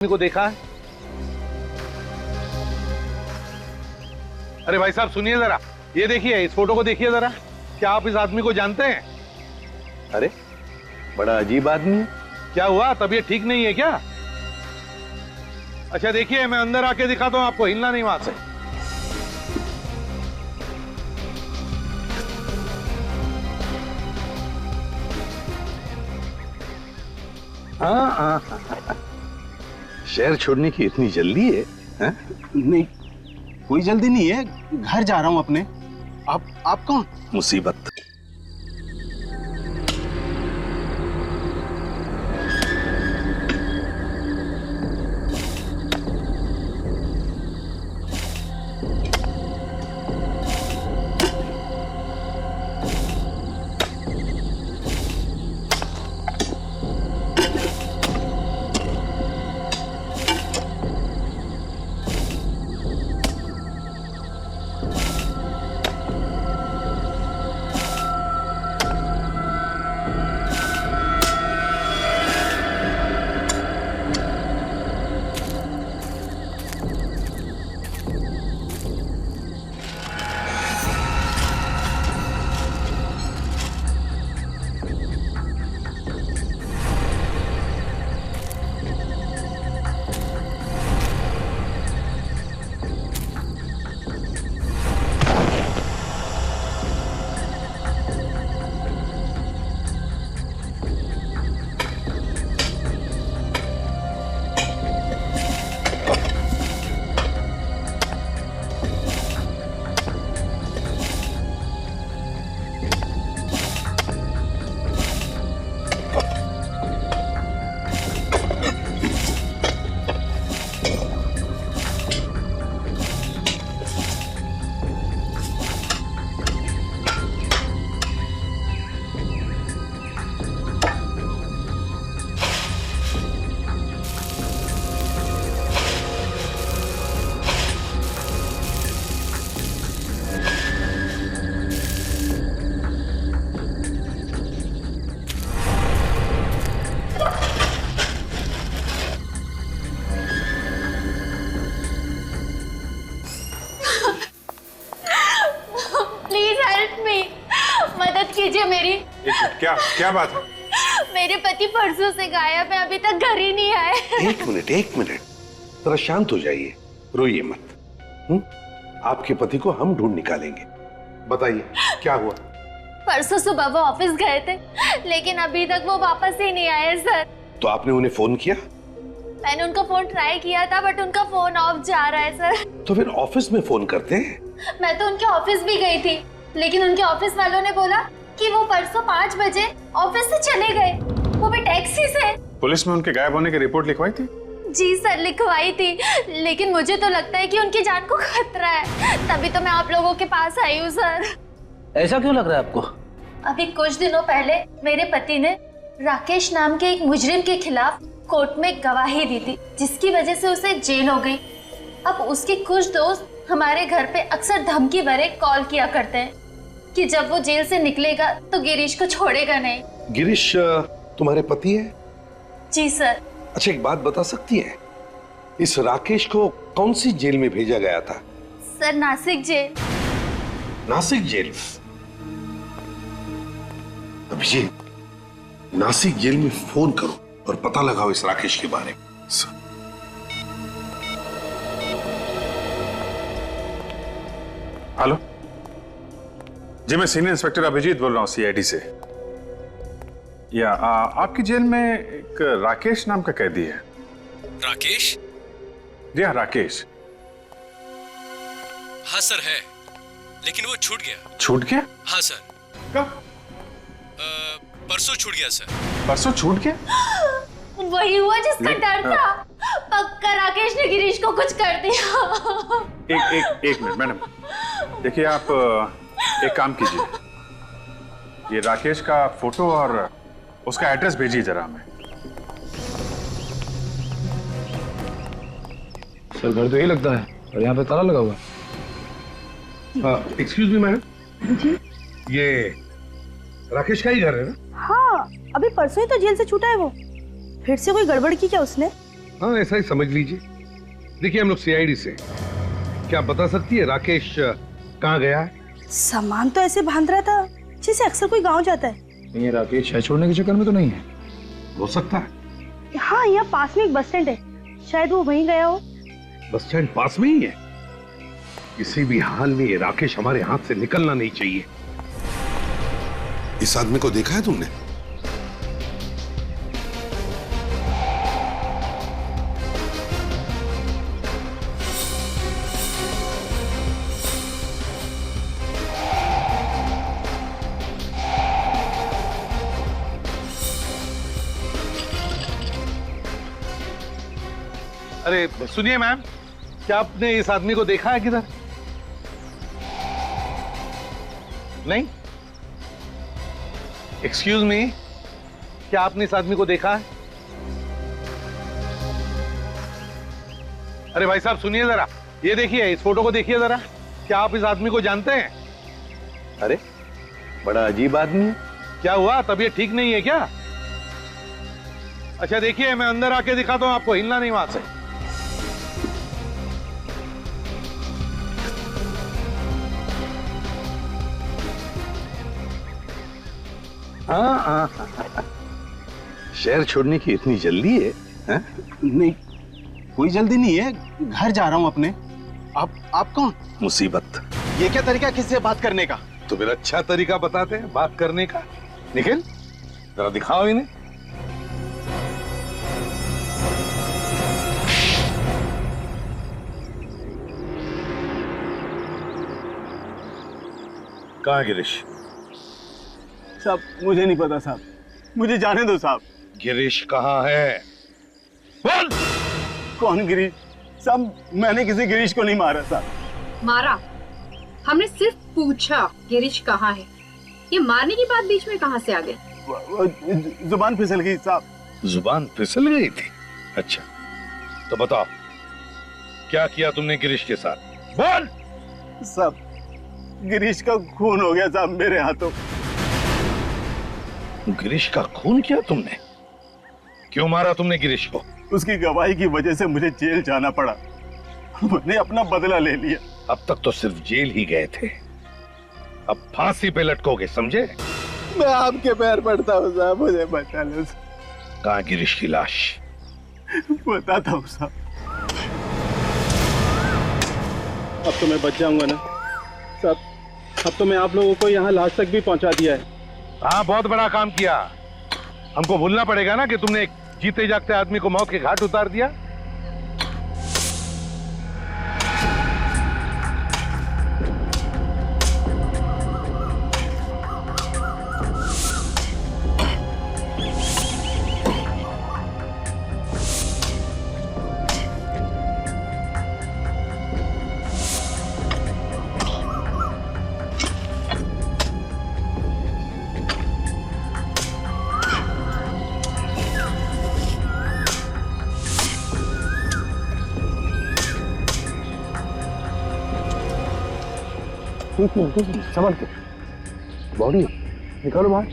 को देखा है? अरे भाई साहब सुनिए जरा, ये देखिए, इस फोटो को देखिए जरा। क्या आप इस आदमी को जानते हैं? अरे बड़ा अजीब आदमी है। क्या हुआ, तबीयत ठीक नहीं है क्या? अच्छा देखिए, मैं अंदर आके दिखाता हूं आपको, हिलना नहीं वहां से। हाँ, शहर छोड़ने की इतनी जल्दी है? हैं? नहीं, कोई जल्दी नहीं है, घर जा रहा हूं अपने। आप कौन? मुसीबत। मेरी। क्या क्या बात है? मेरे पति परसों से गायब है, अभी तक घर ही नहीं आए। एक मिनट, थोड़ा शांत हो जाइए, रोइए मत। आपके पति को हम ढूंढ निकालेंगे। बताइए क्या हुआ? परसों सुबह वो ऑफिस गए थे, लेकिन अभी तक वो वापस ही नहीं आए सर। तो आपने उन्हें फोन किया? मैंने उनका फोन ट्राई किया था, बट उनका फोन ऑफ जा रहा है सर। तो फिर ऑफिस में फोन करते हैं। मैं तो उनके ऑफिस भी गई थी, लेकिन उनके ऑफिस वालों ने बोला कि वो परसों 5 बजे ऑफिस से चले गए, वो भी टैक्सी से। पुलिस में उनके गायब होने की रिपोर्ट लिखवाई थी? जी सर, लिखवाई थी, लेकिन मुझे तो लगता है कि उनकी जान को खतरा है, तभी तो मैं आप लोगों के पास आई हूँ सर। ऐसा क्यों लग रहा है आपको? अभी कुछ दिनों पहले मेरे पति ने राकेश नाम के एक मुजरिम के खिलाफ कोर्ट में गवाही दी थी, जिसकी वजह से उसे जेल हो गई। अब उसके कुछ दोस्त हमारे घर पे अक्सर धमकी भरे कॉल किया करते हैं कि जब वो जेल से निकलेगा तो गिरीश को छोड़ेगा नहीं। गिरीश तुम्हारे पति है? जी सर। अच्छा एक बात बता सकती है, इस राकेश को कौन सी जेल में भेजा गया था? Sir Nashik jail. Nashik jail? Abhijit, Nashik jail में फोन करो और पता लगाओ इस राकेश के बारे में। हेलो जी, मैं सीनियर इंस्पेक्टर अभिजीत बोल रहा हूँ सीआईडी से। या आपकी जेल में एक राकेश नाम का कैदी है। राकेश? जी हाँ, राकेश। हाँ सर है, लेकिन वो छूट गया। छूट गया? हाँ सर। कब? परसों छूट गया सर। परसों छूट गया? वही हुआ जिसका डर था। पक्का राकेश ने गिरीश को कुछ कर दिया। एक मिनट मैडम, देखिए आप एक काम कीजिए, ये राकेश का फोटो और उसका एड्रेस भेजिए जरा हमें। सर घर तो यही लगता है और यहाँ पे ताला लगा हुआ है। एक्सक्यूज मी मैडम जी, ये राकेश का ही घर है ना? हाँ, अभी परसों ही तो जेल से छूटा है वो। फिर से कोई गड़बड़ की क्या उसने? हाँ, ऐसा ही समझ लीजिए। देखिए, हम लोग सीआईडी से, क्या आप बता सकती है राकेश कहाँ गया है? सामान तो ऐसे बांध रहा था जैसे अक्सर कोई गांव जाता है। ये राकेश है छोड़ने के चक्कर में तो नहीं है? हो सकता है। हाँ, यहाँ पास में एक बस स्टैंड है, शायद वो वहीं गया हो। बस स्टैंड पास में ही है। किसी भी हाल में ये राकेश हमारे हाथ से निकलना नहीं चाहिए। इस आदमी को देखा है तुमने? अरे सुनिए मैम, क्या आपने इस आदमी को देखा है किधर? नहीं? एक्सक्यूज मी, क्या आपने इस आदमी को देखा है? अरे भाई साहब सुनिए जरा, ये देखिए, इस फोटो को देखिए जरा। क्या आप इस आदमी को जानते हैं? अरे बड़ा अजीब आदमी है। क्या हुआ, तबीयत ठीक नहीं है क्या? अच्छा देखिए, मैं अंदर आके दिखाता हूं आपको, हिलना नहीं वहां से। हाँ, शहर छोड़ने की इतनी जल्दी है? नहीं, कोई जल्दी नहीं है, घर जा रहा हूँ अपने। आप कौन? मुसीबत। ये क्या तरीका किससे बात करने का? तो फिर अच्छा तरीका बताते हैं बात करने का। निखिल, जरा दिखाओ इन्हें। कहाँ है गिरीश? साहब मुझे नहीं पता साहब, मुझे जाने दो साहब। गिरीश कहाँ है? बोल। कौन गिरीश? साहब मैंने किसी गिरीश को नहीं मारा साहब। मारा? हमने सिर्फ पूछा गिरीश कहाँ है। ये मारने की बात बीच में कहाँ से आ गई? जुबान फिसल गई साहब। जुबान फिसल गई थी? अच्छा, तो बताओ क्या किया तुमने गिरीश के साथ? बोल। साहब गिरीश का खून हो गया साहब मेरे हाथों। गिरीश का खून किया तुमने? क्यों मारा तुमने गिरीश को? उसकी गवाही की वजह से मुझे जेल जाना पड़ा। मैंने अपना बदला ले लिया। अब तक तो सिर्फ जेल ही गए थे, अब फांसी पे लटकोगे, समझे? मैं आपके पैर पड़ता हूँ साहब, मुझे बचा लो। कहाँ गिरीश की लाश? बताता हूँ साहब। अब तो मैं बच जाऊंगा ना साहब? अब तो मैं आप लोगों को यहाँ लाश तक भी पहुँचा दिया है। हाँ, बहुत बड़ा काम किया। हमको भूलना पड़ेगा ना कि तुमने एक जीते जागते आदमी को मौत के घाट उतार दिया। संभल के, बॉडी निकालो बाहर।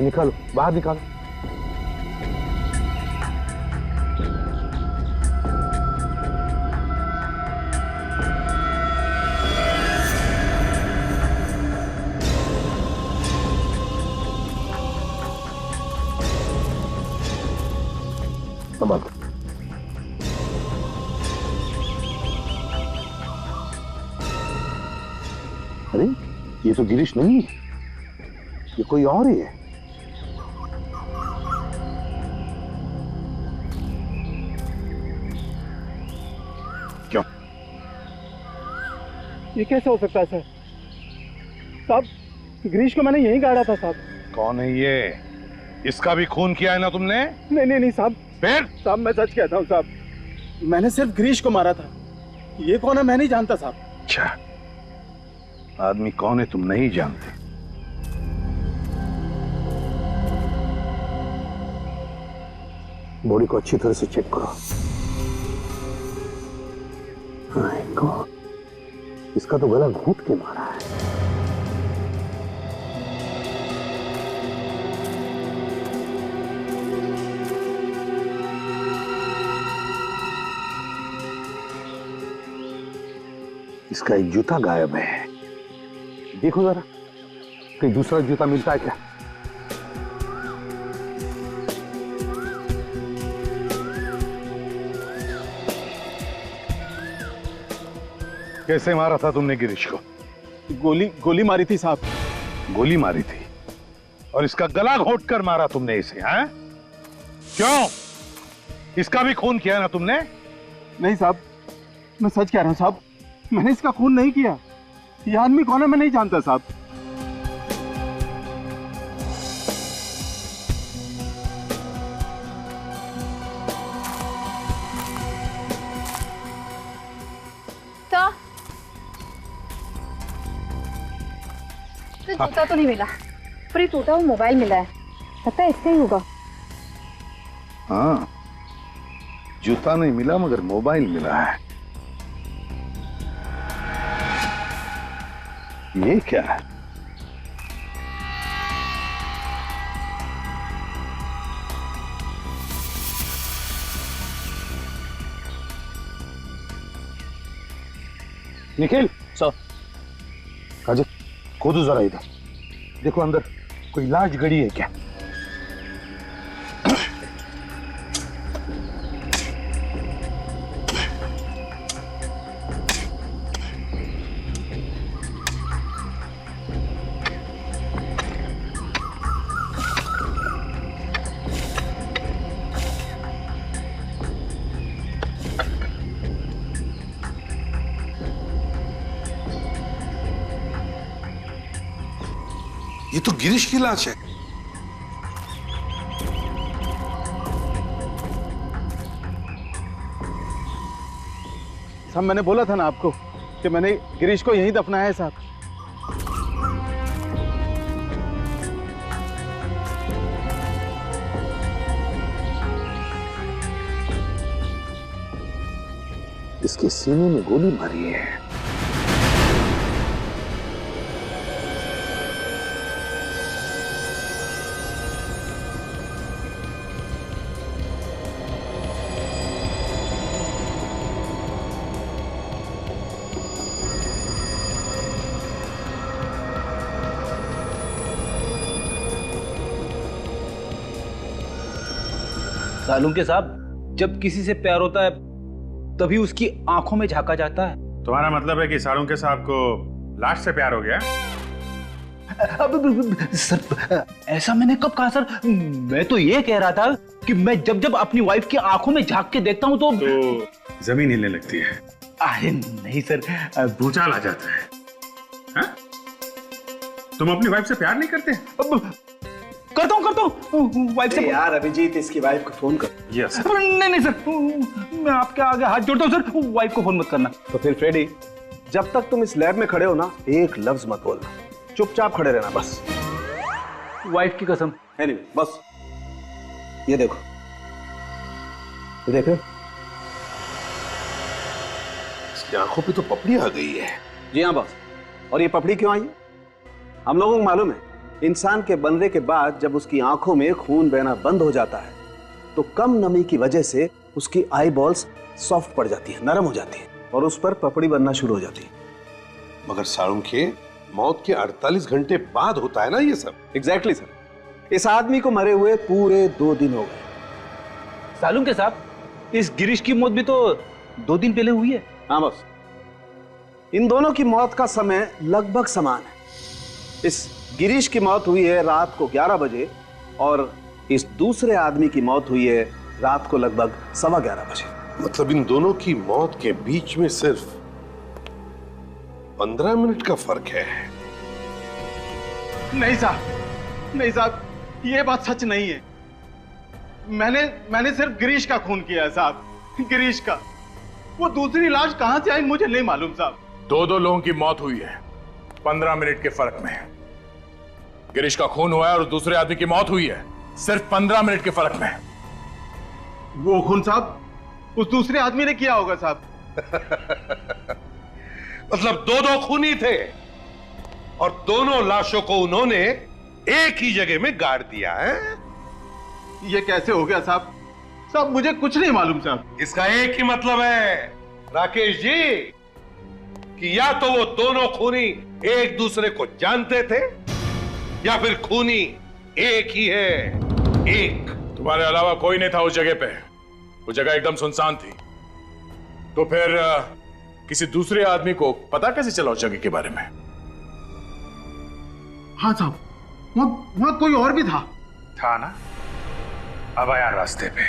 निकालो बाहर, निकालो। अरे ये तो गिरीश नहीं है, ये कोई और ही है। क्यों? ये कैसे हो सकता है सर? साहब गिरीश को मैंने यहीं गाड़ा था साहब। कौन है ये? इसका भी खून किया है ना तुमने? नहीं साहब। फिर? साहब मैं सच कहता हूँ साहब, मैंने सिर्फ गिरीश को मारा था। ये कौन है मैं नहीं जानता साहब। अच्छा, आदमी कौन है तुम नहीं जानते? बॉडी को अच्छी तरह से चेक करो। इसका तो गला घूंट के मारा है। इसका एक जूता गायब है, देखो जरा कहीं दूसरा जूता मिलता है क्या। कैसे मारा था तुमने गिरीश को? गोली मारी थी साहब। गोली मारी थी और इसका गला घोट कर मारा तुमने इसे, हैं? क्यों? इसका भी खून किया ना तुमने? नहीं साहब, मैं सच कह रहा हूं साहब, मैंने इसका खून नहीं किया। ये आदमी कौन है मैं नहीं जानता साहब। तो जूता तो नहीं मिला, पर ये टूटा हुआ मोबाइल मिला है, लगता है इससे ही होगा। हाँ, जूता नहीं मिला मगर मोबाइल मिला है। ये क्या है? निखिल सर। काजल खोदो जरा इधर, देखो अंदर कोई लाश गड़ी है क्या। ये तो गिरीश की लाश है। साहब मैंने बोला था ना आपको कि मैंने गिरीश को यहीं दफनाया है साहब। इसके सीने में गोली मारी है। सालुंके साहब, जब किसी से प्यार होता है तभी उसकी आंखों में झांका जाता है। तुम्हारा मतलब है कि सालुंके साहब को लाश से प्यार हो गया? अब सर, ऐसा मैंने कब कहा सर? मैं तो ये कह रहा था कि मैं जब जब अपनी वाइफ की आंखों में झांक के देखता हूँ तो जमीन हिलने लगती है। अरे नहीं सर, भूचाल आ जाता है। हाँ? तुम अपनी वाइफ से प्यार नहीं करते? करता हूँ वाइफ से। यार अभिजीत, इसकी वाइफ को फोन कर। यस। नहीं सर, मैं आपके आगे हाथ जोड़ता हूँ सर, वाइफ को फोन मत करना। तो फिर फ्रेडी, जब तक तुम इस लैब में खड़े हो ना, एक लफ्ज मत बोलना, चुपचाप खड़े रहना बस। वाइफ की कसम। एनीवे, बस ये देखो, ये देखो, इसकी आंखों पे तो पपड़ी आ गई है। जी हाँ बस। और ये पपड़ी क्यों आई है? हम लोगों को मालूम है, इंसान के बनने के बाद जब उसकी आंखों में खून बहना बंद हो जाता है तो कम नमी की वजह से उसकी आई बॉल्स सॉफ्ट पड़ जाती है, नरम हो जाती है और उस पर पपड़ी बनना शुरू हो जाती है। मगर सालुंके, मौत के 48 घंटे बाद होता है ना ये सब। Exactly sir. इस आदमी को मरे हुए पूरे 2 दिन हो गए। सालुंके साहब, इस गिरीश की मौत भी तो 2 दिन पहले हुई है। हाँ बस, इन दोनों की मौत का समय लगभग समान है। इस गिरीश की मौत हुई है रात को 11 बजे और इस दूसरे आदमी की मौत हुई है रात को लगभग 11:15 बजे। मतलब इन दोनों की मौत के बीच में सिर्फ 15 मिनट का फर्क है। नहीं साहब, नहीं साहब, ये बात सच नहीं है। मैंने सिर्फ गिरीश का खून किया है साहब, गिरीश का। वो दूसरी लाश कहां से आई मुझे नहीं मालूम साहब। 2 लोगों की मौत हुई है 15 मिनट के फर्क में। गिरीश का खून हुआ है और दूसरे आदमी की मौत हुई है सिर्फ 15 मिनट के फर्क में। वो खून साहब उस दूसरे आदमी ने किया होगा साहब। मतलब दो दो खूनी थे और दोनों लाशों को उन्होंने एक ही जगह में गाड़ दिया है। ये कैसे हो गया साहब? साहब मुझे कुछ नहीं मालूम साहब। इसका एक ही मतलब है राकेश जी कि या तो वो दोनों खूनी एक दूसरे को जानते थे या फिर खूनी एक ही है। एक तुम्हारे अलावा कोई नहीं था उस जगह पे। वो जगह एकदम सुनसान थी। तो फिर किसी दूसरे आदमी को पता कैसे चला उस जगह के बारे में? हाँ साहब, वहां कोई और भी था। था ना? अब आया रास्ते पे।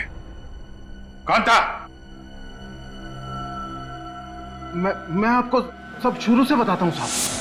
कौन था? मैं आपको सब शुरू से बताता हूं साहब।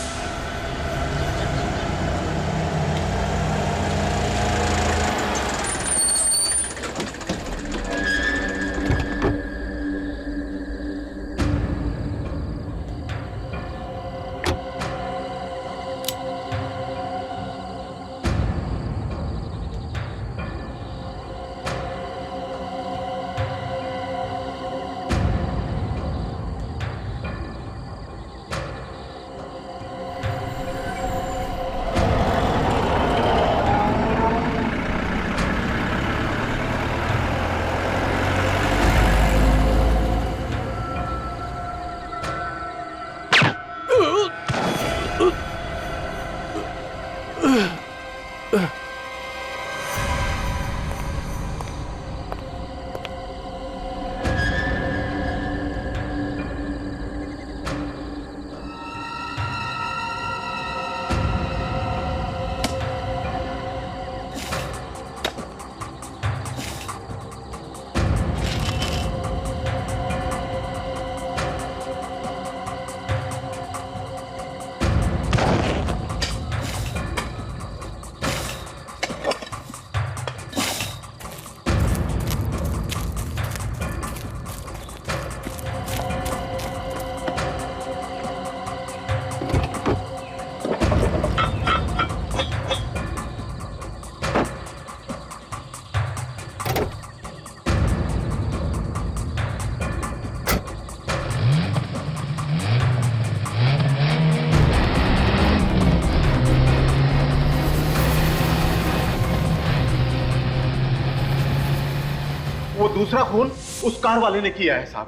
वो दूसरा खून उस कार वाले ने किया है साहब।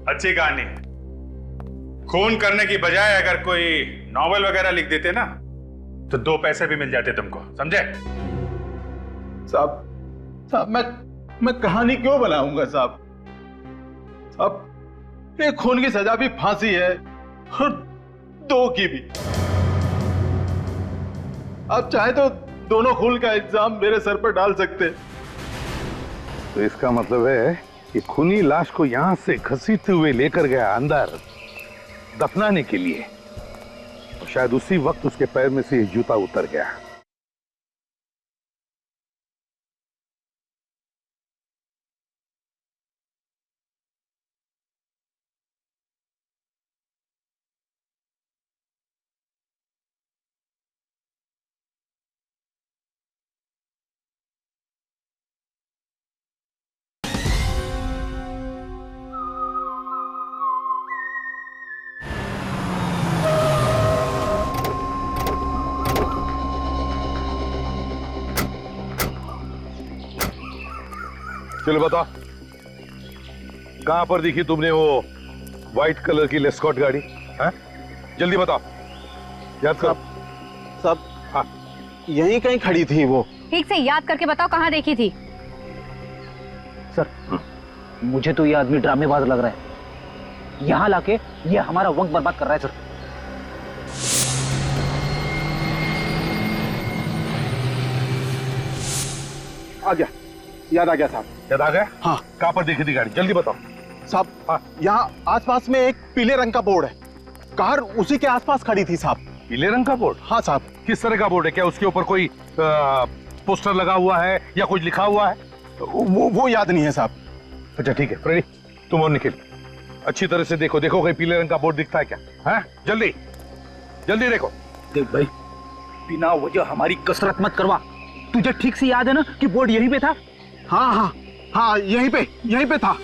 अच्छी कहानी। खून करने की बजाय अगर कोई नॉवेल वगैरह लिख देते ना तो 2 पैसे भी मिल जाते तुमको, समझे? साहब मैं कहानी क्यों बनाऊंगा साहब? साहब एक खून की सजा भी फांसी है और 2 की भी। आप चाहे तो दोनों खून का इल्जाम मेरे सर पर डाल सकते हैं। तो इसका मतलब है कि खूनी लाश को यहां से घसीटते हुए लेकर गया अंदर दफनाने के लिए, और शायद उसी वक्त उसके पैर में से जूता उतर गया। चलो बताओ, कहां पर दिखी तुमने वो व्हाइट कलर की लेस्कॉट गाड़ी? हैं? जल्दी बताओ, याद करो। सब हाँ, यहीं कहीं खड़ी थी वो। ठीक से याद करके बताओ कहाँ देखी थी? सर मुझे तो ये आदमी ड्रामेबाज लग रहा है। यहाँ लाके ये हमारा वक्त बर्बाद कर रहा है सर। आ गया, याद आ गया साहब। याद आ गया? हाँ। कहां पर देखी थी गाड़ी? जल्दी बताओ साहब। हाँ। यहाँ आसपास में एक पीले रंग का बोर्ड है, कार उसी के आसपास खड़ी थी साहब। पीले रंग का बोर्ड? हाँ साहब। किस तरह का बोर्ड है? क्या उसके ऊपर कोई पोस्टर लगा हुआ है या कुछ लिखा हुआ है? वो याद नहीं है साहब। अच्छा ठीक है फ्रेडी, तुम और निखिल अच्छी तरह से देखो, देखो कहीं पीले रंग का बोर्ड दिखता है क्या? हैं? जल्दी जल्दी देखो। देख भाई, बिना वजह हमारी कसरत मत करवा। तुझे ठीक से याद है ना कि बोर्ड यहीं पे था? हाँ हाँ हाँ, यहीं पे था।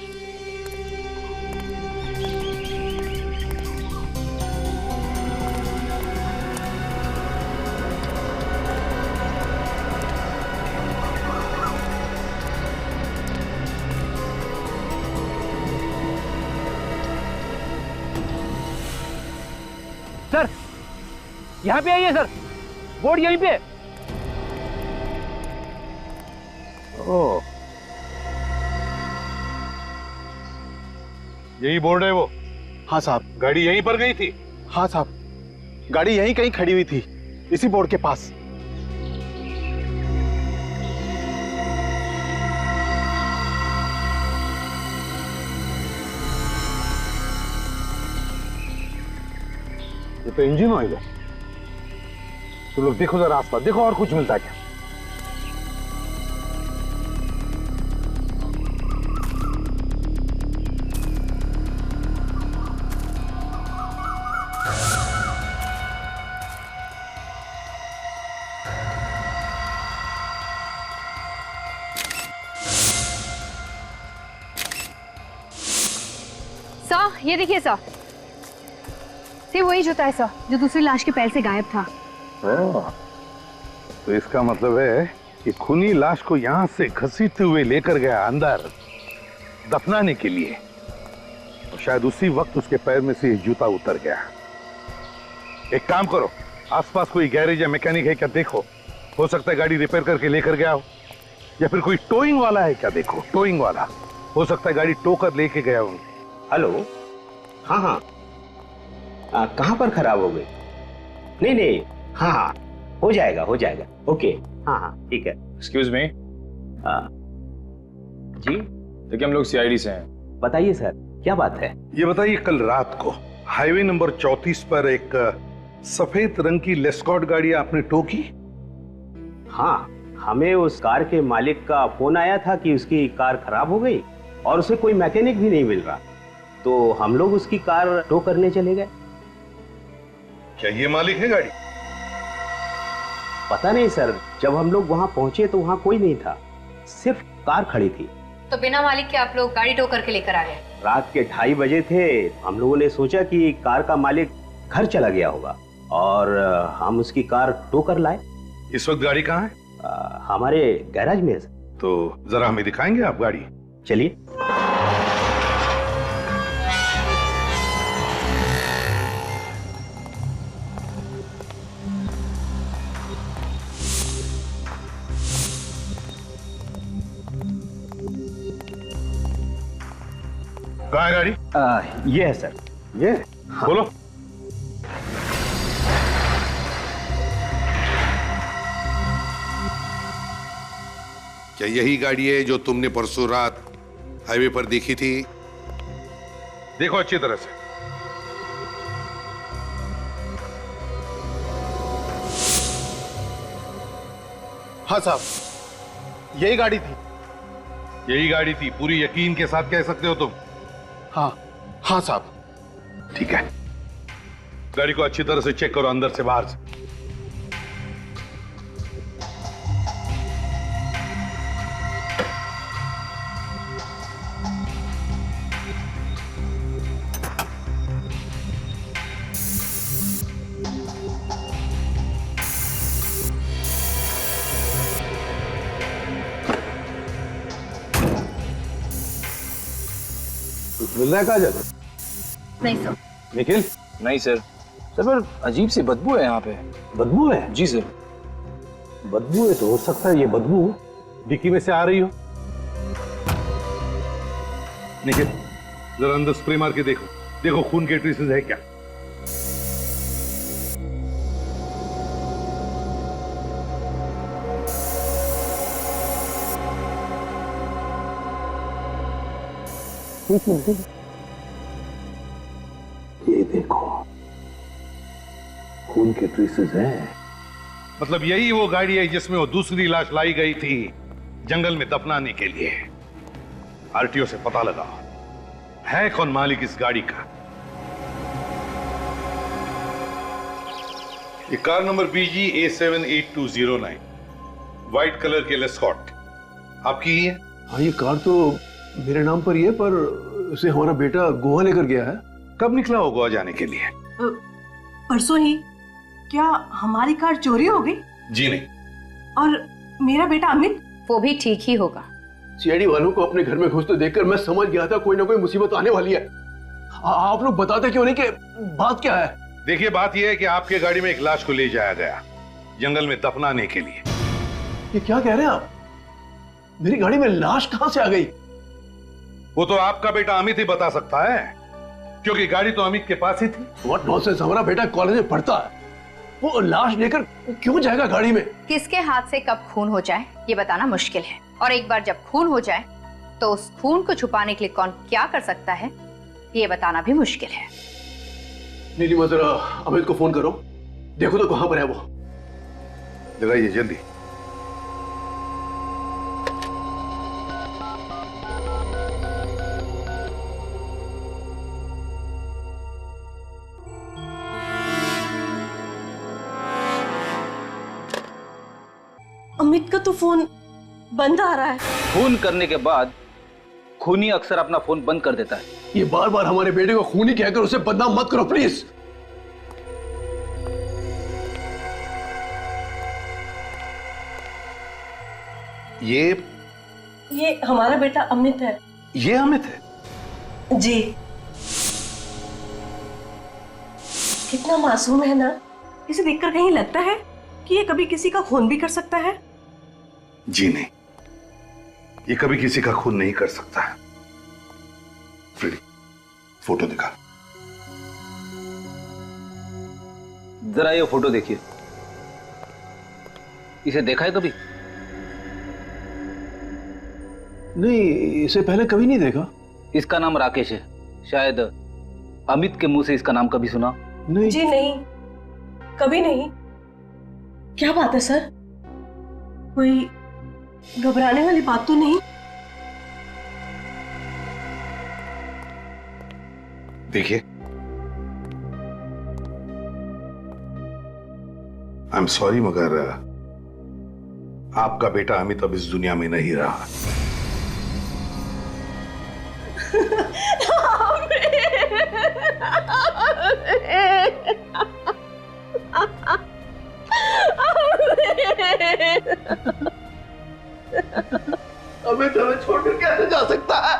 सर यहाँ पे आइए सर, बोर्ड यहीं पे। ओह, यही बोर्ड है वो? हाँ साहब। गाड़ी यहीं पर गई थी? हाँ साहब, गाड़ी यहीं कहीं खड़ी हुई थी, इसी बोर्ड के पास। ये तो इंजन ऑयल है। तुम लोग देखो जरा आसपास, देखो और कुछ मिलता है क्या। सर ये देखिए सर, ये वही जूता है सर जो दूसरी लाश के पैर से गायब था। तो इसका मतलब है कि खूनी लाश को यहां से घसीटते हुए लेकर गया अंदर दफनाने के लिए, और शायद उसी वक्त उसके पैर में से जूता उतर गया। एक काम करो, आसपास कोई गैरेज या मैकेनिक है क्या देखो, हो सकता है गाड़ी रिपेयर करके लेकर गया हो, या फिर कोई टोइंग वाला है क्या देखो, टोइंग वाला हो सकता है गाड़ी टो कर लेके गया हो। हेलो, हाँ हाँ, कहाँ पर खराब हो गई? नहीं नहीं, हाँ हाँ, हो जाएगा हो जाएगा, ओके, हाँ हाँ ठीक है। Excuse me. जी देखिए हम लोग सीआईडी से हैं। बताइए सर, क्या बात है? ये बताइए, कल रात को हाईवे नंबर 34 पर एक सफेद रंग की लेस्कॉट गाड़ी आपने टो की? हाँ, हमें उस कार के मालिक का फोन आया था कि उसकी कार खराब हो गई और उसे कोई मैकेनिक भी नहीं मिल रहा, तो हम लोग उसकी कार टो करने चले गए। क्या ये मालिक है गाड़ी? पता नहीं सर, जब हम लोग वहां पहुंचे तो वहां कोई नहीं था, सिर्फ कार खड़ी थी। तो बिना मालिक के आप लोग गाड़ी टो करके लेकर आ गए? रात के 2:30 बजे थे, हम लोगों ने सोचा कि कार का मालिक घर चला गया होगा और हम उसकी कार टो कर लाए। इस वक्त गाड़ी कहाँ है? हमारे गैराज में है। तो जरा हमें दिखाएंगे आप गाड़ी? चलिए। कहाँ है गाड़ी? ये है सर। ये? हाँ। बोलो। क्या यही गाड़ी है जो तुमने परसों रात हाईवे पर देखी थी? देखो अच्छी तरह से। हाँ साहब, यही गाड़ी थी। यही गाड़ी थी, पूरी यकीन के साथ कह सकते हो तुम? हाँ हाँ साहब। ठीक है, गाड़ी को अच्छी तरह से चेक करो अंदर से बाहर से। मिल रहा है काजल? नहीं सर। निखिल? नहीं सर। सर पर अजीब सी बदबू है यहाँ पे। बदबू है? जी सर। बदबू है तो हो सकता है ये बदबू डिक्की में से आ रही हो। निखिल जरा अंदर स्प्रे मार के देखो, देखो खून के ट्रेसेस है क्या। ये देखो खून के ट्रेसेस हैं। मतलब यही वो गाड़ी है जिसमें वो दूसरी लाश लाई गई थी जंगल में दफनाने के लिए। आरटीओ से पता लगाओ है कौन मालिक इस गाड़ी का। ये car number BG A78209 white colour के लेस्कॉट आपकी ही है? हाँ, ये कार तो मेरे नाम पर ही है, पर उसे हमारा बेटा गोवा लेकर गया है। कब निकला हो गोवा जाने के लिए? परसों ही। क्या हमारी कार चोरी हो गई? जी नहीं। और मेरा बेटा अमित? वो भी ठीक ही होगा। सीआईडी वालों को अपने घर में घुसते देखकर मैं समझ गया था कोई ना कोई मुसीबत आने वाली है। आप लोग बताते क्यों नहीं कि बात क्या है? देखिए, बात यह है कि आपके गाड़ी में एक लाश को ले जाया गया जंगल में दफनाने के लिए। ये क्या कह रहे हैं आप? मेरी गाड़ी में लाश कहां से आ गई? वो तो आपका बेटा अमित ही बता सकता है, क्योंकि गाड़ी तो अमित के पास ही थी। What nonsense! हमारा बेटा कॉलेज में पढ़ता है, वो लाश लेकर क्यों जाएगा गाड़ी में? किसके हाथ से कब खून हो जाए ये बताना मुश्किल है, और एक बार जब खून हो जाए तो उस खून को छुपाने के लिए कौन क्या कर सकता है ये बताना भी मुश्किल है। नीलिमा, जरा अमित को फोन करो, देखो तो कहां पर है वो। लगाइए जल्दी। अमित का तो फोन बंद आ रहा है। खून करने के बाद खूनी अक्सर अपना फोन बंद कर देता है। ये बार बार हमारे बेटे को खूनी कहकर उसे बदनाम मत करो प्लीज। ये हमारा बेटा अमित है। ये अमित है? जी। कितना मासूम है ना, इसे देखकर कहीं लगता है कि ये कभी किसी का खून भी कर सकता है? जी नहीं, ये कभी किसी का खून नहीं कर सकता है। फ्रेडी, फोटो दिखा। जरा ये फोटो देखिए, इसे देखा है कभी? नहीं, इसे पहले कभी नहीं देखा। इसका नाम राकेश है। शायद अमित के मुंह से इसका नाम कभी सुना? नहीं जी नहीं, कभी नहीं। क्या बात है सर, कोई घबराने वाली बात तो नहीं? देखिए, आई एम सॉरी, मगर आपका बेटा अमित अब इस दुनिया में नहीं रहा। अमित हमें छोड़कर कैसे जा सकता है?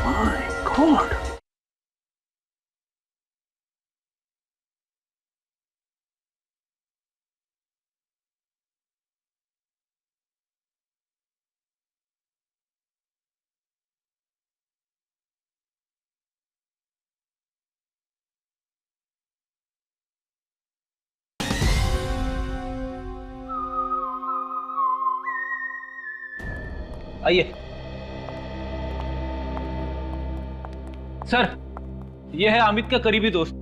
My God! आइए सर, ये है अमित के करीबी दोस्त,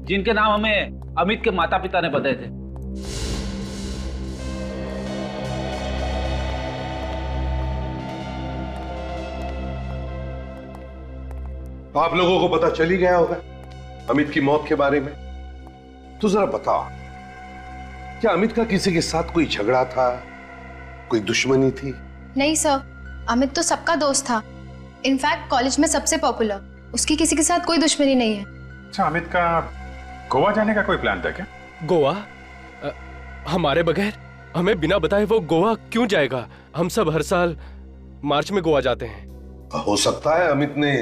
जिनके नाम हमें अमित के माता पिता ने बताए थे। आप लोगों को पता चल ही गया होगा अमित की मौत के बारे में। तो जरा बताओ, क्या अमित का किसी के साथ कोई झगड़ा था, कोई दुश्मनी थी? नहीं सर, अमित तो सबका दोस्त था। इनफैक्ट कॉलेज में सबसे पॉपुलर। उसकी किसी के साथ कोई दुश्मनी नहीं है। अच्छा, अमित का गोवा जाने का कोई प्लान था क्या? गोवा? हमारे बगैर, हमें बिना बताए वो गोवा क्यों जाएगा? हम सब हर साल मार्च में गोवा जाते हैं। हो सकता है अमित ने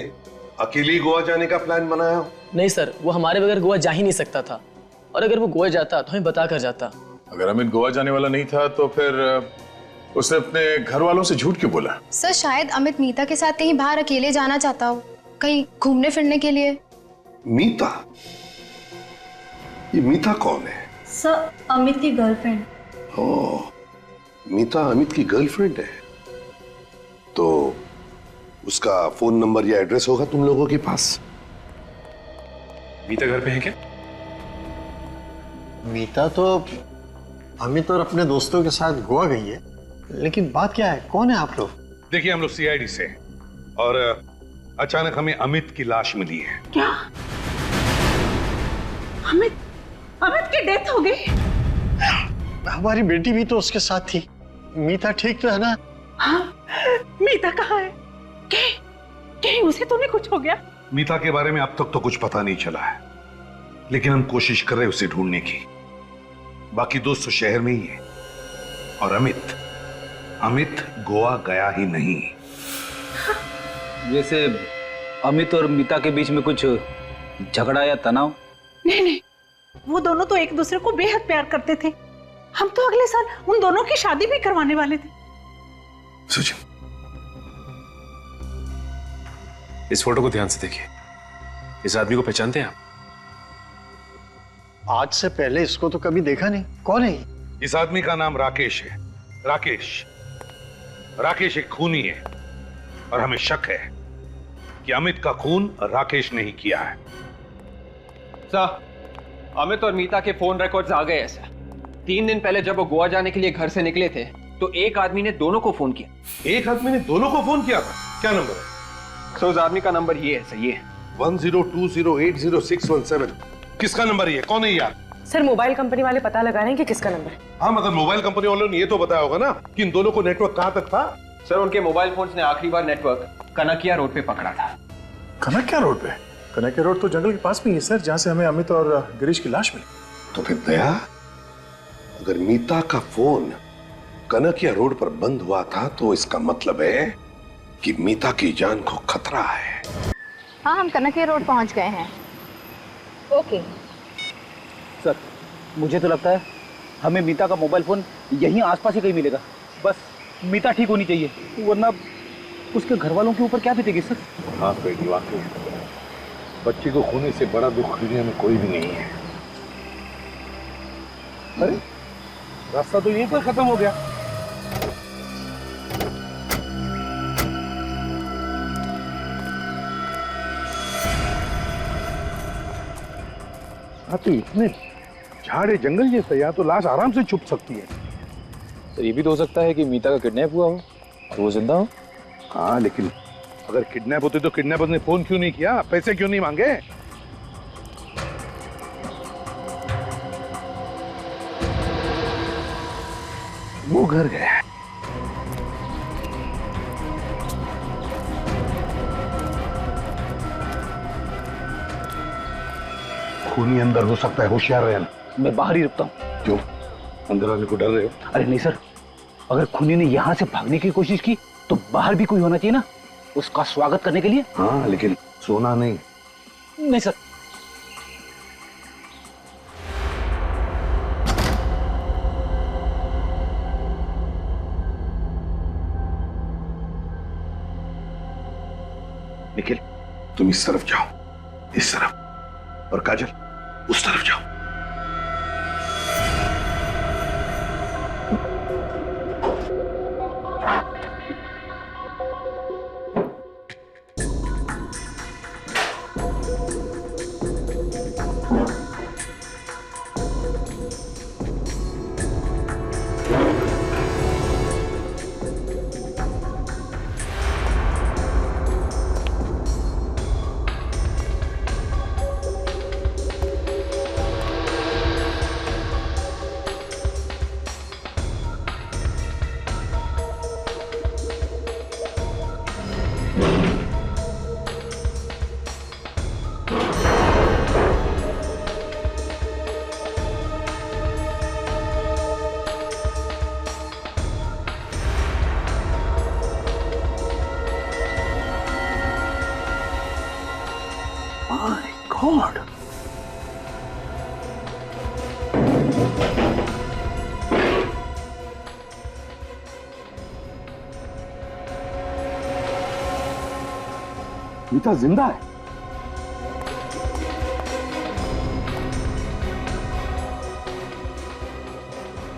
अकेले ही गोवा जाने का प्लान बनाया हो। नहीं सर, वो हमारे बगैर गोवा जा ही नहीं सकता था, और अगर वो गोवा जाता तो हमें बता कर जाता। अगर अमित गोवा जाने वाला नहीं था तो फिर उसने अपने घर वालों से झूठ क्यों बोला? सर, शायद अमित मीता के साथ कहीं बाहर अकेले जाना चाहता हो, कहीं घूमने फिरने के लिए। मीता? ये मीता कौन है? सर, अमित की गर्लफ्रेंड। ओह, मीता अमित की गर्लफ्रेंड है। तो उसका फोन नंबर या एड्रेस होगा तुम लोगों के पास? मीता घर पे है क्या? मीता तो अमित और अपने दोस्तों के साथ गोवा गई है, लेकिन बात क्या है, कौन है आप लोग? देखिए, हम लोग सीआईडी से हैं और अचानक हमें अमित की लाश मिली है। क्या? अमित की डेथ हो गई? हमारी बेटी भी तो उसके साथ थी। मीता ठीक तो है ना? हाँ, मीता कहाँ है? कहीं उसे तो नहीं कुछ हो गया? मीता के बारे में अब तक तो कुछ पता नहीं चला है, लेकिन हम कोशिश कर रहे हैं उसे ढूंढने की। बाकी दोस्त तो शहर में ही है। और अमित गोवा गया ही नहीं। जैसे अमित और मीता के बीच में कुछ झगड़ा या तनाव? नहीं नहीं, वो दोनों तो एक दूसरे को बेहद प्यार करते थे। हम तो अगले साल उन दोनों की शादी भी करवाने वाले थे। सुजन, इस फोटो को ध्यान से देखिए। इस आदमी को पहचानते हैं आप? आज से पहले इसको तो कभी देखा नहीं। कौन है ये? इस आदमी का नाम राकेश है। राकेश एक खूनी है और हमें शक है कि अमित का खून राकेश ने ही किया है। सर, अमित और मीता के फोन रिकॉर्ड्स आ गए हैं सर। 3 दिन पहले जब वो गोवा जाने के लिए घर से निकले थे तो एक आदमी ने दोनों को फोन किया। एक आदमी ने दोनों को फोन किया था? क्या नंबर है? सर, उस आदमी का नंबर ये है सर, ये 1020806117। किसका नंबर ये? कौन है यार? सर, मोबाइल कंपनी वाले पता लगा रहे हैं कि किसका नंबर है। हाँ, मगर मोबाइल कंपनी वालों ने ये तो बताया होगा ना कि इन दोनों को नेटवर्क कहां तक था। सर, उनके मोबाइल फोन्स ने आखिरी बार नेटवर्क कनकिया रोड पे पकड़ा था। कनकिया रोड पे? कनकिया रोड तो जंगल के पास में ही है सर, जहां से हमें अमित और गिरीश की लाश मिली। तो फिर दया, अगर मीता का फोन कनकिया रोड पर बंद हुआ था तो इसका मतलब है कि मीता की जान को खतरा है। हाँ, हम कनकिया रोड पहुंच गए हैं। ओके सर, मुझे तो लगता है हमें मीता का मोबाइल फोन यहीं आसपास ही कहीं मिलेगा। बस मीता ठीक होनी चाहिए, वरना उसके घर वालों के ऊपर क्या बीतेगी सर। हाँ बेटी, वाकई बच्ची को खोने से बड़ा दुख दुनिया में कोई भी नहीं है। अरे रास्ता तो यहीं पर खत्म हो गया। हाँ, तो इतने झाड़े जंगल जैसे, यहाँ तो लाश आराम से छुप सकती है। तो ये भी तो हो सकता है कि मीता का किडनैप हुआ हो और वो जिंदा हो। हाँ, लेकिन अगर किडनैप होते तो किडनैपर ने फोन क्यों नहीं किया? पैसे क्यों नहीं मांगे? वो घर गया। खूनी अंदर हो सकता है, होशियार रहना। मैं बाहर ही रुकता हूँ। क्यों? अंदर आने को डर रहे हो? अरे नहीं सर, अगर खूनी ने यहाँ से भागने की कोशिश की तो बाहर भी कोई होना चाहिए ना, उसका स्वागत करने के लिए। हाँ, लेकिन सोना नहीं। नहीं सर। निखिल, तुम इस तरफ जाओ, इस तरफ, और काजल उस तरफ जाओ। God. मीता जिंदा है।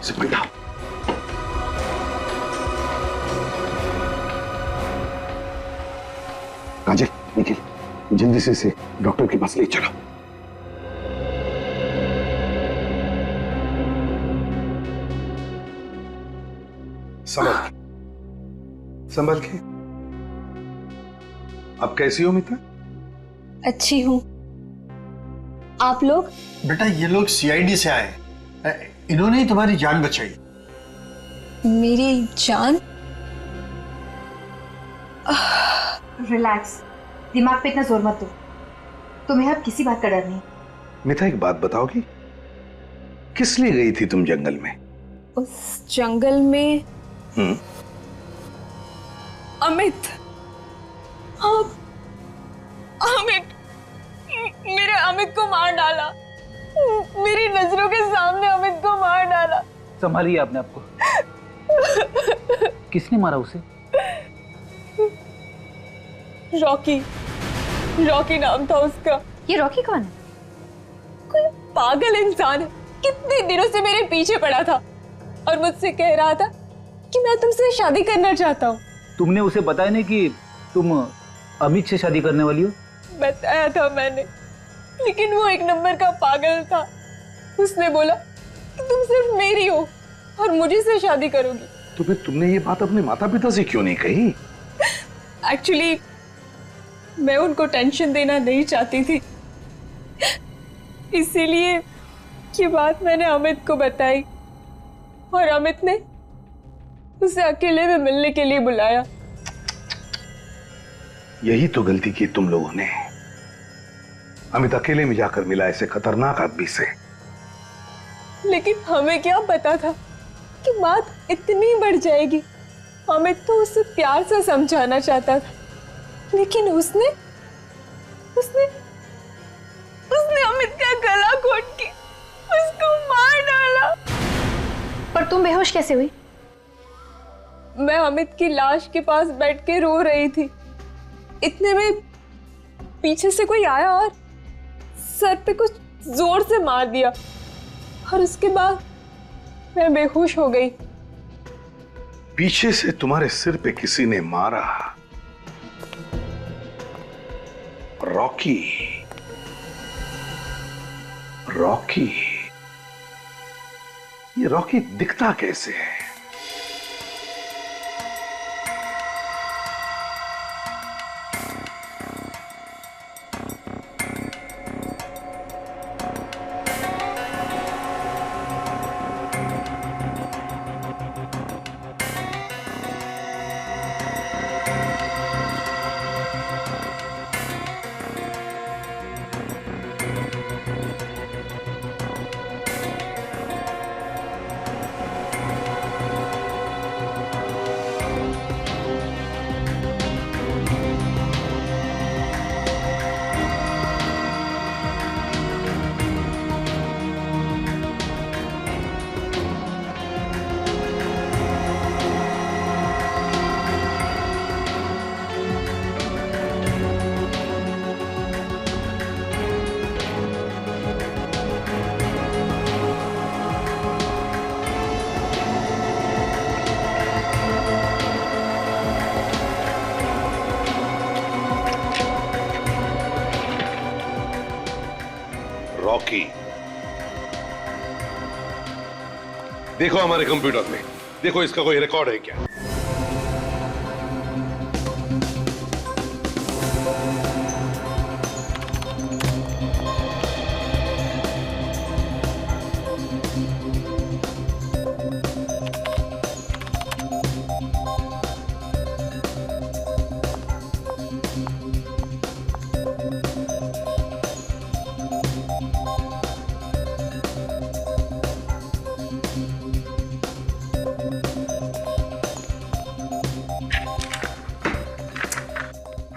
सिमटा, काजल, निखिल, जल्दी से इसे डॉक्टर के पास ले चलो। संभल के। अब कैसी हो मीता? अच्छी हूं। आप लोग? बेटा, ये लोग सीआईडी से आए, इन्होंने ही तुम्हारी जान बचाई। मेरी जान? रिलैक्स, दिमाग पे इतना जोर मत दो, तुम्हें अब किसी बात का डर नहीं। मिता, एक बात बताओगी, किस लिए गई थी तुम जंगल में? उस जंगल में अमित, आप अमित, मेरे अमित को मार डाला, मेरी नजरों के सामने अमित को मार डाला। संभालिए आपने आपको। किसने मारा उसे? रॉकी, रॉकी नाम था उसका। ये रॉकी कौन है? कोई पागल इंसान है, कितने दिनों से मेरे पीछे पड़ा था और मुझसे कह रहा था कि मैं तुमसे शादी करना चाहता हूँ। तुमने उसे बताया नहीं कि तुम अमित से शादी करने वाली हो? बताया था मैंने, लेकिन वो एक नंबर का पागल था। उसने बोला कि तुम सिर्फ मेरी हो और मुझे से शादी करोगी। तो फिर तुमने ये बात अपने माता पिता से क्यों नहीं कही? एक्चुअली मैं उनको टेंशन देना नहीं चाहती थी, इसीलिए ये बात मैंने अमित को बताई और अमित ने उसे अकेले में मिलने के लिए बुलाया। यही तो गलती की तुम लोगों ने। अमित अकेले में जाकर मिला ऐसे खतरनाक आदमी से। लेकिन हमें क्या पता था कि बात इतनी बढ़ जाएगी। अमित तो उसे प्यार से समझाना चाहता था, लेकिन उसने अमित का गला घोट के उसको मार डाला। पर तुम बेहोश कैसे हुई? मैं अमित की लाश के पास बैठ के रो रही थी, इतने में पीछे से कोई आया और सर पे कुछ जोर से मार दिया और उसके बाद मैं बेहोश हो गई। पीछे से तुम्हारे सिर पे किसी ने मारा? रॉकी, रॉकी, ये रॉकी दिखता कैसे है? रॉकी, देखो हमारे कंप्यूटर में, देखो इसका कोई रिकॉर्ड है क्या?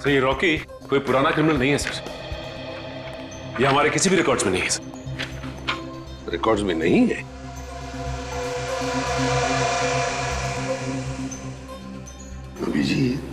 सर ये रॉकी कोई पुराना क्रिमिनल नहीं है सर, ये हमारे किसी भी रिकॉर्ड्स में नहीं है सर। रिकॉर्ड्स में नहीं है? अभिजीत,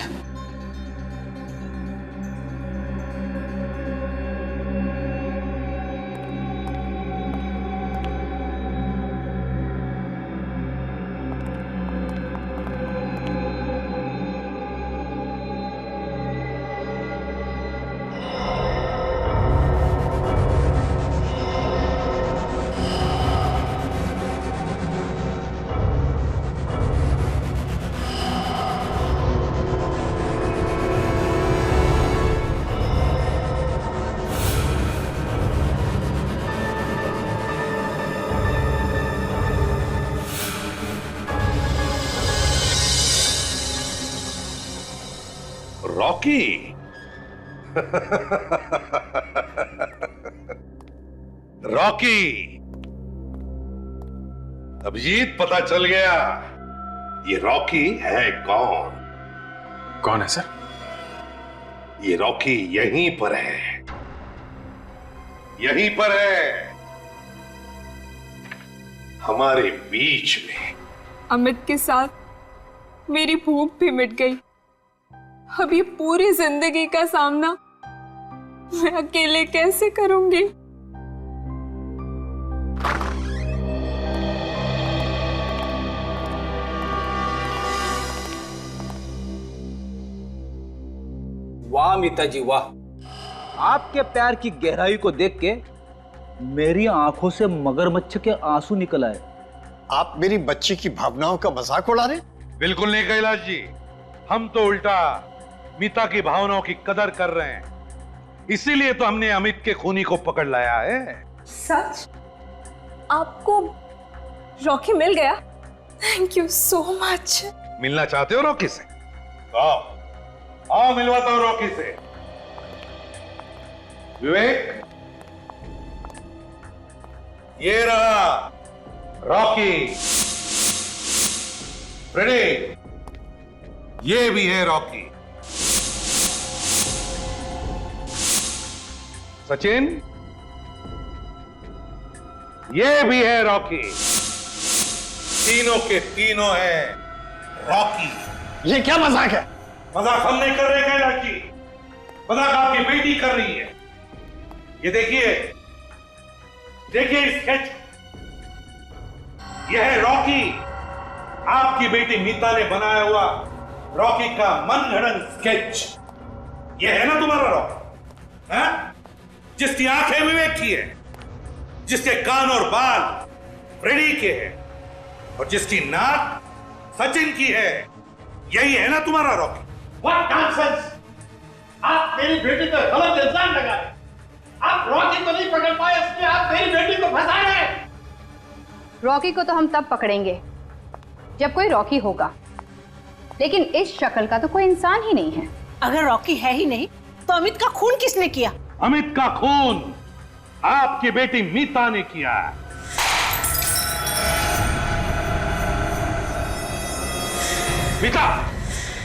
रॉकी, रॉकी, अभिजीत पता चल गया ये रॉकी है कौन? कौन है सर? ये रॉकी यहीं पर है, यहीं पर है, हमारे बीच में। अमित के साथ मेरी भूख भी मिट गई। अब ये पूरी जिंदगी का सामना मैं अकेले कैसे करूंगी? वाह मीता जी वाह, आपके प्यार की गहराई को देख के मेरी आंखों से मगरमच्छ के आंसू निकल आए। आप मेरी बच्ची की भावनाओं का मजाक उड़ा रहे? बिल्कुल नहीं कैलाश जी, हम तो उल्टा मीता की भावनाओं की कदर कर रहे हैं। इसीलिए तो हमने अमित के खूनी को पकड़ लाया है। सच? आपको रॉकी मिल गया? Thank you so much. मिलना चाहते हो रॉकी से? आओ आओ, मिलवाता हूं रॉकी से। विवेक, ये रहा रॉकी। फ्रेडी, ये भी है रॉकी। सचिन, ये भी है रॉकी। तीनों के तीनों हैं रॉकी। ये क्या मजाक है? मजाक हम नहीं कर रहे कैलाश जी, मजाक आपकी बेटी कर रही है। ये देखिए, देखिए इस स्केच, यह है रॉकी, आपकी बेटी मीता ने बनाया हुआ रॉकी का मनगढ़ंत स्केच। यह है ना तुम्हारा रॉकी, हैं? जिसकी आंखें विवेक की है, जिसके कान और बाल फ्रेडी के हैं, और जिसकी नाक सचिन की है। यही है ना तुम्हारा रॉकी? What nonsense! आप मेरी बेटी पर गलत इल्जाम लगा रहे। आप रॉकी को नहीं पकड़ पाए, इसलिए आप मेरी बेटी को फंसा रहे हैं। रॉकी को तो हम तब पकड़ेंगे जब कोई रॉकी होगा, लेकिन इस शक्ल का तो कोई इंसान ही नहीं है। अगर रॉकी है ही नहीं तो अमित का खून किसने किया? अमित का खून आपकी बेटी मीता ने किया है। मीता,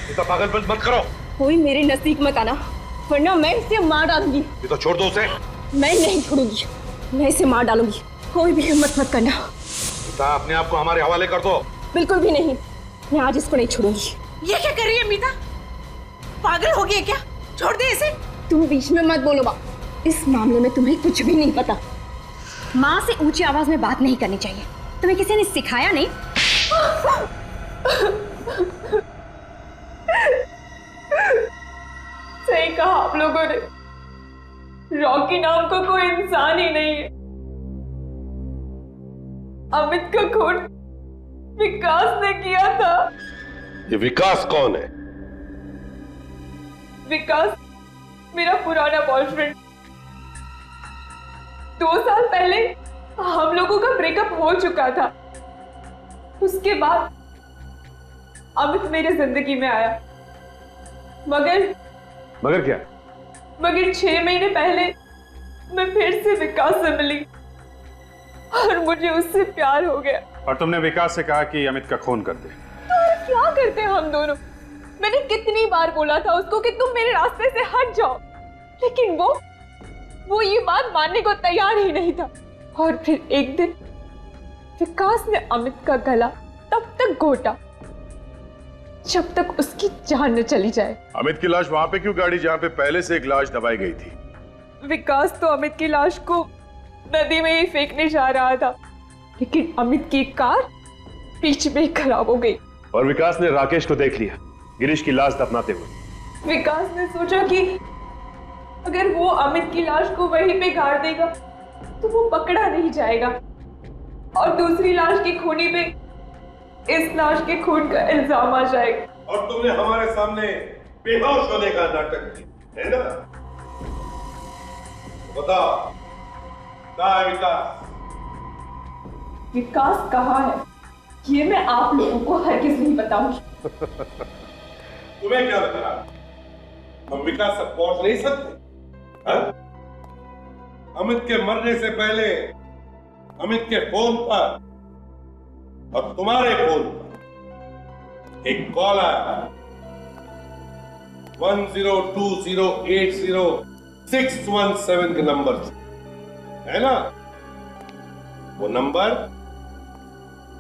मीता पागलपन मत करो। कोई मेरे नजदीक मत आना, वरना मैं इसे मार डालूंगी। मीता छोड़ दो उसे। मैं नहीं छोड़ूंगी, मैं इसे मार डालूंगी। कोई भी हिम्मत मत करना। मीता, अपने आप को हमारे हवाले कर दो। बिल्कुल भी नहीं, मैं आज इसको नहीं छोड़ूंगी। ये क्या कर रही है मीता? पागल हो गई है क्या? छोड़ दे इसे। तुम बीच में मत बोलो माँ, इस मामले में तुम्हें कुछ भी नहीं पता। माँ से ऊंची आवाज में बात नहीं करनी चाहिए, तुम्हें किसी ने सिखाया नहीं? सही कहा आप लोगों ने, रॉकी नाम का कोई इंसान ही नहीं है। अमित का खून विकास ने किया था। ये विकास कौन है? विकास मेरा पुराना बॉयफ्रेंड। 2 साल पहले हम लोगों का ब्रेकअप हो चुका था। उसके बाद अमित मेरे जिंदगी में आया, मगर क्या? मगर 6 महीने पहले मैं फिर से विकास से मिली और मुझे उससे प्यार हो गया। और तुमने विकास से कहा कि अमित का खून कर दे। तो क्या करते हम दोनों? मैंने कितनी बार बोला था उसको कि तुम मेरे रास्ते से हट जाओ, लेकिन वो ये बात मानने को तैयार ही नहीं था। और फिर एक दिन विकास ने अमित का गला तब तक घोटा जब तक उसकी जान न चली जाए। अमित की लाश वहां पे क्यों गाड़ी जहां पे पहले से एक लाश दबाई गई थी? विकास तो अमित की लाश को नदी में ही फेंकने जा रहा था, लेकिन अमित की कार बीच में खराब हो गई। और विकास ने राकेश को देख लिया गिरीश की लाश दफनाते हुए। विकास ने सोचा कि अगर वो अमित की लाश को वहीं पे गाड़ देगा तो वो पकड़ा नहीं जाएगा, और दूसरी लाश की खूनी पे इस लाश के खून का इल्जाम आ जाएगा। और तुमने हमारे सामने बेहोश होने का नाटक किया, है ना? बताओ, कहाँ है विकास? विकास कहाँ है ये मैं आप लोगों को हरगिज़ नहीं बताऊंगी। तुम्हें क्या लग रहा, हम विकास तक पहुंच नहीं सकते? हाँ? अमित के मरने से पहले अमित के फोन पर और तुम्हारे फोन पर एक कॉल आया 1020806117 के नंबर से, है ना? वो नंबर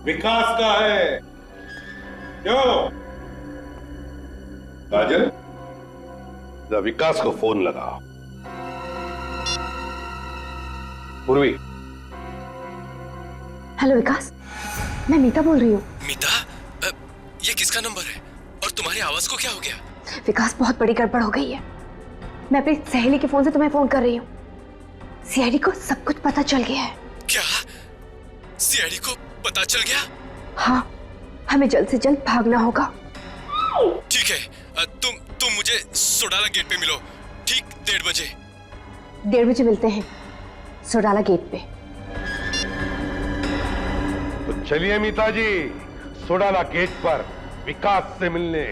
विकास का है। क्यों काजल, विकास को फोन लगाओ। पूर्वी। हेलो विकास, मैं मीता बोल रही हूँ। मीता, ये किसका नंबर है और तुम्हारी आवाज को क्या हो गया? विकास, बहुत बड़ी गड़बड़ हो गई है। मैं अपनी सहेली के फोन से तुम्हें फोन कर रही हूँ। सीआईडी को सब कुछ पता चल गया है। क्या? सीआईडी को पता चल गया? हाँ, हमें जल्द से जल्द भागना होगा। ठीक है, तुम मुझे सोडाला गेट पे मिलो, ठीक 1:30 बजे। 1:30 बजे मिलते हैं सोडाला गेट पे। तो चलिए मीता जी, सोडाला गेट पर विकास से मिलने।